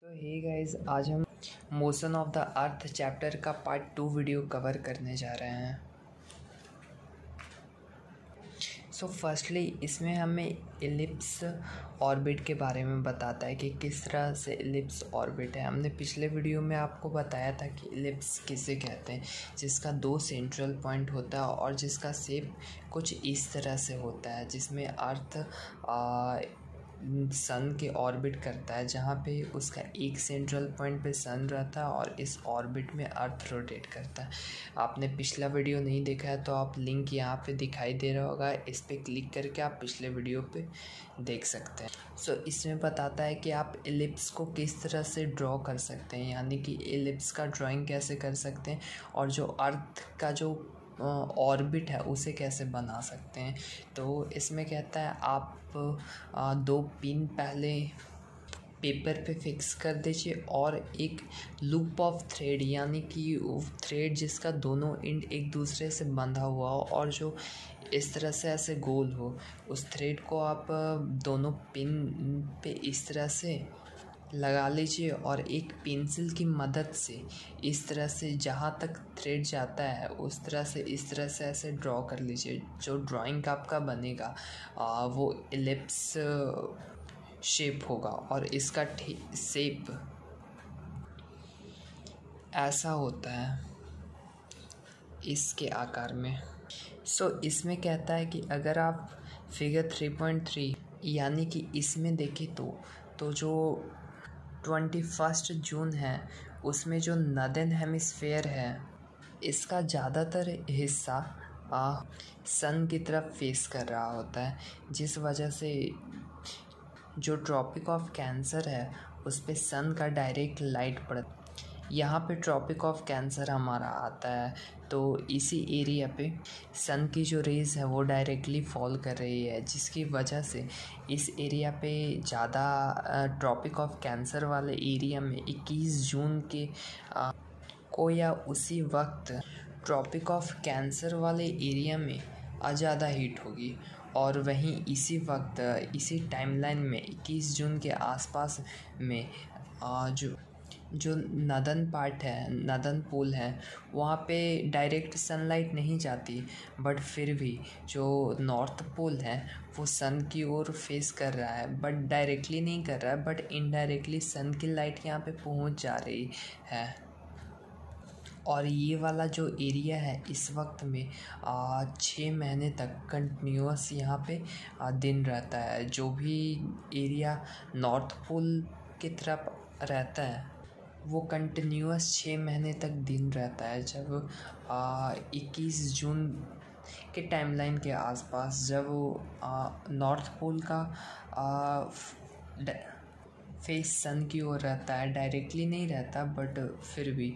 तो hey guys, आज हम motion of the earth chapter का पार्ट 2 वीडियो कवर करने जा रहे हैं। सो फर्स्टली इसमें हमें इलिप्स ऑर्बिट के बारे में बताता है कि किस तरह से इलिप्स ऑर्बिट है। हमने पिछले वीडियो में आपको बताया था कि इलिप्स किसे कहते हैं, जिसका 2 सेंट्रल पॉइंट होता है और जिसका शेप कुछ इस तरह से होता है, जिसमें अर्थ सन के ऑर्बिट करता है, जहाँ पे उसका एक सेंट्रल पॉइंट पे सन रहता है और इस ऑर्बिट में अर्थ रोटेट करता है। आपने पिछला वीडियो नहीं देखा है तो आप लिंक यहाँ पे दिखाई दे रहा होगा, इस पर क्लिक करके आप पिछले वीडियो पे देख सकते हैं। सो इसमें बताता है कि आप एलिप्स को किस तरह से ड्रॉ कर सकते हैं, यानी कि एलिप्स का ड्राइंग कैसे कर सकते हैं और जो अर्थ का जो ऑर्बिट है उसे कैसे बना सकते हैं। तो इसमें कहता है आप 2 पिन पहले पेपर पे फिक्स कर दीजिए और एक लूप ऑफ थ्रेड, यानी कि थ्रेड जिसका दोनों एंड एक दूसरे से बंधा हुआ हो और जो इस तरह से ऐसे गोल हो, उस थ्रेड को आप दोनों पिन पे इस तरह से लगा लीजिए और एक पेंसिल की मदद से इस तरह से जहाँ तक थ्रेड जाता है उस तरह से इस तरह से ऐसे ड्रॉ कर लीजिए। जो ड्राइंग आपका बनेगा वो इलिप्स शेप होगा और इसका शेप ऐसा होता है इसके आकार में। सो इसमें कहता है कि अगर आप फिगर 3.3 यानी कि इसमें देखें तो जो 21 जून है उसमें जो नॉर्दर्न हेमिस्फेयर है इसका ज़्यादातर हिस्सा सन की तरफ फेस कर रहा होता है, जिस वजह से जो ट्रॉपिक ऑफ कैंसर है उस पे सन का डायरेक्ट लाइट पड़ता है। यहाँ पे ट्रॉपिक ऑफ कैंसर हमारा आता है, तो इसी एरिया पे सन की जो रेज़ है वो डायरेक्टली फॉल कर रही है, जिसकी वजह से इस एरिया पे ज़्यादा ट्रॉपिक ऑफ कैंसर वाले एरिया में 21 जून के को या उसी वक्त ट्रॉपिक ऑफ कैंसर वाले एरिया में ज़्यादा हीट होगी। और वहीं इसी वक्त इसी टाइमलाइन में 21 जून के आसपास में जो नॉर्दर्न पार्ट है, नॉर्दर्न पोल है, वहाँ पे डायरेक्ट सनलाइट नहीं जाती, बट फिर भी जो नॉर्थ पोल है वो सन की ओर फेस कर रहा है, बट डायरेक्टली नहीं कर रहा है, बट इनडायरेक्टली सन की लाइट यहाँ पे पहुँच जा रही है। और ये वाला जो एरिया है इस वक्त में 6 महीने तक कंटिन्यूस यहाँ पे दिन रहता है। जो भी एरिया नॉर्थ पोल की तरफ रहता है वो कंटिन्यूस 6 महीने तक दिन रहता है। जब 21 जून के टाइमलाइन के आसपास जब नॉर्थ पोल का फेस सन की ओर रहता है, डायरेक्टली नहीं रहता, बट फिर भी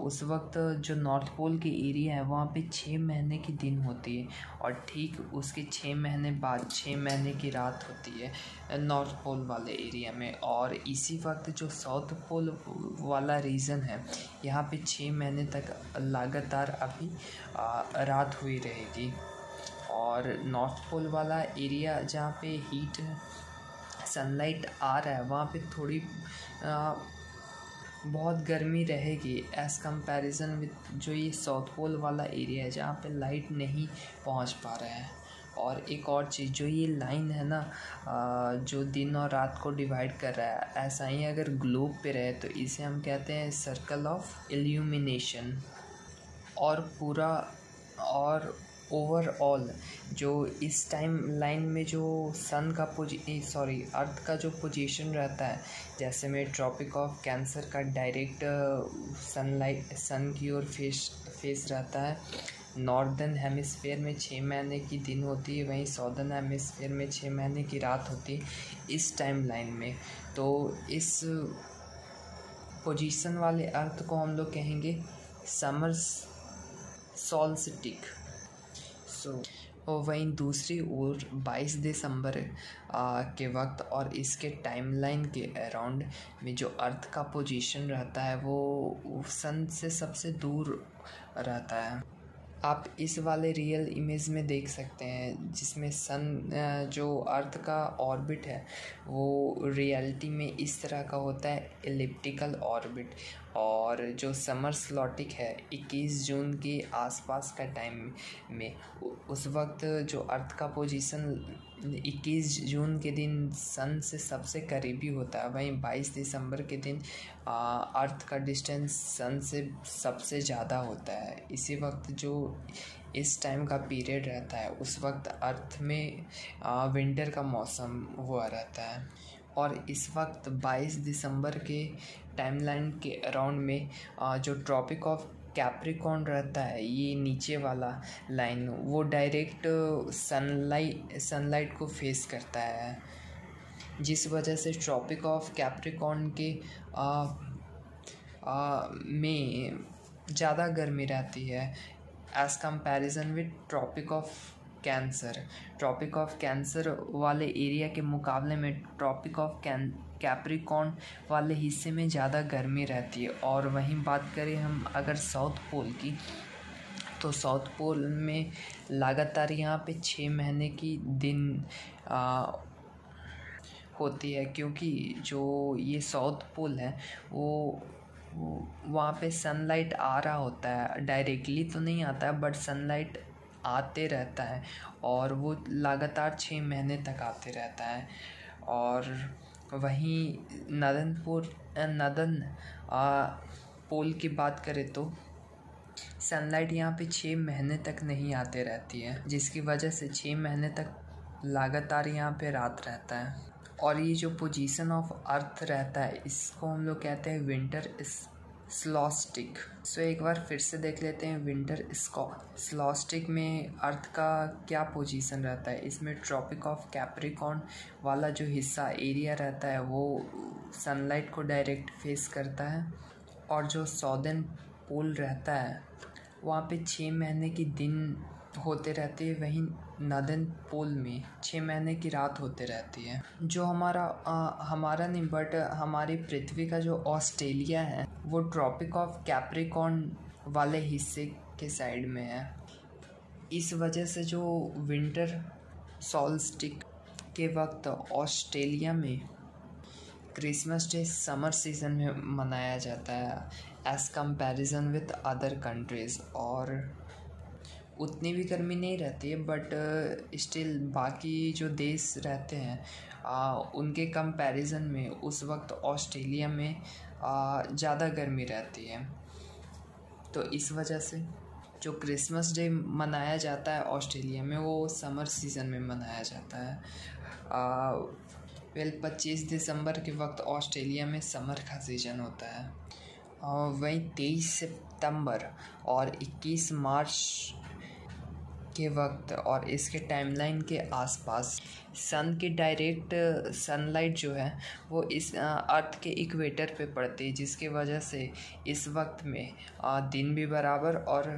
उस वक्त जो नॉर्थ पोल की एरिया है वहाँ पे 6 महीने की दिन होती है और ठीक उसके 6 महीने बाद 6 महीने की रात होती है नॉर्थ पोल वाले एरिया में। और इसी वक्त जो साउथ पोल वाला रीजन है यहाँ पे 6 महीने तक लगातार अभी रात हुई रहेगी। और नॉर्थ पोल वाला एरिया जहाँ पे हीट सनलाइट आ रहा है वहाँ पे थोड़ी बहुत गर्मी रहेगी एज़ कंपैरिजन विद जो ये साउथ पोल वाला एरिया है जहाँ पे लाइट नहीं पहुँच पा रहा है। और एक और चीज़, जो ये लाइन है ना जो दिन और रात को डिवाइड कर रहा है, ऐसा ही अगर ग्लोब पे रहे तो इसे हम कहते हैं सर्कल ऑफ इल्यूमिनेशन। और पूरा और ओवरऑल जो इस टाइम लाइन में जो सन का अर्थ का जो पोजीशन रहता है, जैसे में ट्रॉपिक ऑफ कैंसर का डायरेक्ट सनलाइट सन की ओर फेस रहता है। नॉर्दर्न हेमिस्फेयर में 6 महीने की दिन होती है, वहीं सॉदर्न हेमिस्फेयर में 6 महीने की रात होती है इस टाइम लाइन में। तो इस पोजीशन वाले अर्थ को हम लोग कहेंगे समर सॉल्स्टिस। और वहीं दूसरी ओर 22 दिसंबर के वक्त और इसके टाइमलाइन के अराउंड में जो अर्थ का पोजीशन रहता है वो सन से सबसे दूर रहता है। आप इस वाले रियल इमेज में देख सकते हैं जिसमें सन जो अर्थ का ऑर्बिट है वो रियलिटी में इस तरह का होता है, एलिप्टिकल ऑर्बिट। और जो समर स्लॉटिक है 21 जून के आसपास का टाइम में उस वक्त जो अर्थ का पोजीशन 21 जून के दिन सन से सबसे करीबी होता है। वहीं 22 दिसंबर के दिन अर्थ का डिस्टेंस सन से सबसे ज़्यादा होता है। इसी वक्त जो इस टाइम का पीरियड रहता है उस वक्त अर्थ में विंटर का मौसम हुआ रहता है। और इस वक्त 22 दिसंबर के टाइमलाइन के अराउंड में जो ट्रॉपिक ऑफ कैप्रिकॉर्न रहता है, ये नीचे वाला लाइन वो डायरेक्ट सनलाइट को फेस करता है, जिस वजह से ट्रॉपिक ऑफ कैप्रिकॉर्न के में ज़्यादा गर्मी रहती है as comparison with tropic of cancer. Tropic of cancer वाले एरिया के मुकाबले में ट्रॉपिक ऑफ कैप्रिकॉर्न वाले हिस्से में ज़्यादा गर्मी रहती है। और वहीं बात करें हम अगर साउथ पोल की, तो साउथ पोल में लगातार यहाँ पे 6 महीने की दिन होती है, क्योंकि जो ये साउथ पोल है वो वहाँ पे सनलाइट आ रहा होता है, डायरेक्टली तो नहीं आता है बट सनलाइट आते रहता है और वो लगातार 6 महीने तक आते रहता है। और वहीं नदन पोल की बात करें तो सनलाइट यहाँ पे 6 महीने तक नहीं आते रहती है, जिसकी वजह से 6 महीने तक लगातार यहाँ पे रात रहता है। और ये जो पोजीशन ऑफ अर्थ रहता है इसको हम लोग कहते हैं विंटर स्लॉस्टिक। सो एक बार फिर से देख लेते हैं विंटर स्लॉस्टिक में अर्थ का क्या पोजीशन रहता है। इसमें ट्रॉपिक ऑफ कैप्रिकॉर्न वाला जो हिस्सा एरिया रहता है वो सनलाइट को डायरेक्ट फेस करता है, और जो सॉदर्न पोल रहता है वहाँ पे 6 महीने की दिन होते रहते हैं। वहीं नदर्न पोल में 6 महीने की रात होते रहती है। जो हमारा नहीं बट हमारी पृथ्वी का जो ऑस्ट्रेलिया है वो ट्रॉपिक ऑफ कैप्रिकॉर्न वाले हिस्से के साइड में है। इस वजह से जो विंटर सॉल्स्टिक के वक्त ऑस्ट्रेलिया में क्रिसमस डे समर सीज़न में मनाया जाता है as comparison with other countries. और उतनी भी गर्मी नहीं रहती है बट स्टिल बाकी जो देश रहते हैं उनके कंपैरिजन में उस वक्त ऑस्ट्रेलिया में ज़्यादा गर्मी रहती है। तो इस वजह से जो क्रिसमस डे मनाया जाता है ऑस्ट्रेलिया में वो समर सीज़न में मनाया जाता है। 25 दिसंबर के वक्त ऑस्ट्रेलिया में समर का सीज़न होता है। वहीं 23 सितंबर और 21 मार्च के वक्त और इसके टाइमलाइन के आसपास सन की डायरेक्ट सनलाइट जो है वो इस अर्थ के इक्वेटर पे पड़ती है, जिसकी वजह से इस वक्त में दिन भी बराबर और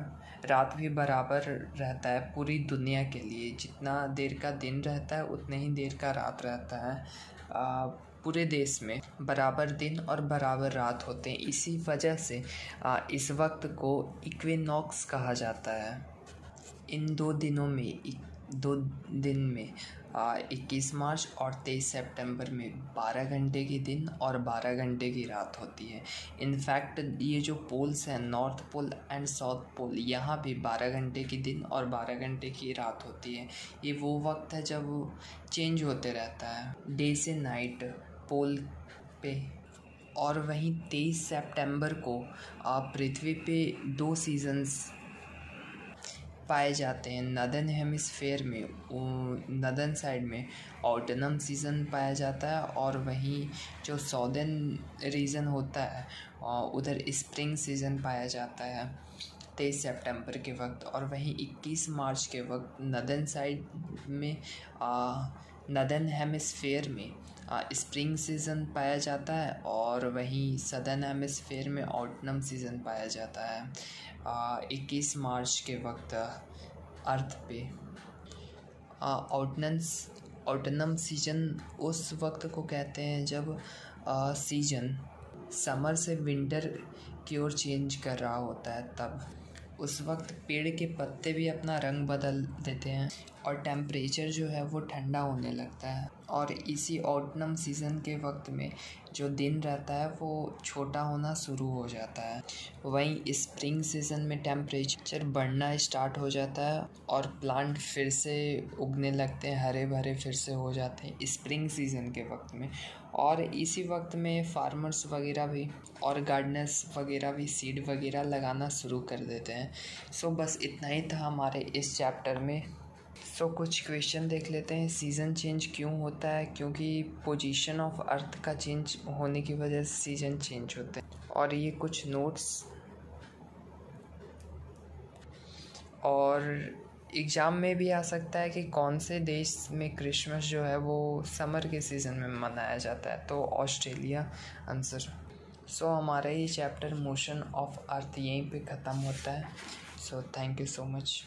रात भी बराबर रहता है पूरी दुनिया के लिए। जितना देर का दिन रहता है उतने ही देर का रात रहता है। पूरे देश में बराबर दिन और बराबर रात होते हैं। इसी वजह से इस वक्त को इक्विनॉक्स कहा जाता है। इन 2 दिन में 21 मार्च और 23 सितंबर में 12 घंटे की दिन और 12 घंटे की रात होती है। इनफैक्ट ये जो पोल्स हैं north pole and south pole, यहाँ भी 12 घंटे की दिन और 12 घंटे की रात होती है। ये वो वक्त है जब चेंज होते रहता है डे से नाइट पोल पे। और वहीं 23 सितंबर को पृथ्वी पे 2 सीजन्स पाए जाते हैं। नदर्न हेमिस्फेयर में नदर्न साइड में ऑटनम सीज़न पाया जाता है और वहीं जो सॉदर्न रीजन होता है उधर स्प्रिंग सीज़न पाया जाता है 23 सितंबर के वक्त। और वहीं 21 मार्च के वक्त नदर्न साइड में नदर्न हेमिस्फेयर में स्प्रिंग सीज़न पाया जाता है और वहीं सदर्न हेमिस्फेयर में ऑटनम सीज़न पाया जाता है 21 मार्च के वक्त अर्थ पे। ऑटनम सीजन उस वक्त को कहते हैं जब सीजन समर से विंटर की ओर चेंज कर रहा होता है तब। उस वक्त पेड़ के पत्ते भी अपना रंग बदल देते हैं और टेम्परेचर जो है वो ठंडा होने लगता है। और इसी ऑटम सीज़न के वक्त में जो दिन रहता है वो छोटा होना शुरू हो जाता है। वहीं स्प्रिंग सीज़न में टेम्परेचर बढ़ना स्टार्ट हो जाता है और प्लांट फिर से उगने लगते हैं, हरे भरे फिर से हो जाते हैं स्प्रिंग सीज़न के वक्त में। और इसी वक्त में फार्मर्स वगैरह भी और गार्डनर्स वगैरह भी सीड वगैरह लगाना शुरू कर देते हैं। सो बस इतना ही था हमारे इस चैप्टर में। सो कुछ क्वेश्चन देख लेते हैं। सीज़न चेंज क्यों होता है? क्योंकि पोजीशन ऑफ अर्थ का चेंज होने की वजह से सीज़न चेंज होते हैं। और ये कुछ नोट्स, और एग्ज़ाम में भी आ सकता है कि कौन से देश में क्रिसमस जो है वो समर के सीज़न में मनाया जाता है, तो ऑस्ट्रेलिया आंसर। सो हमारा ये चैप्टर मोशन ऑफ अर्थ यहीं पे ख़त्म होता है। So thank you so much.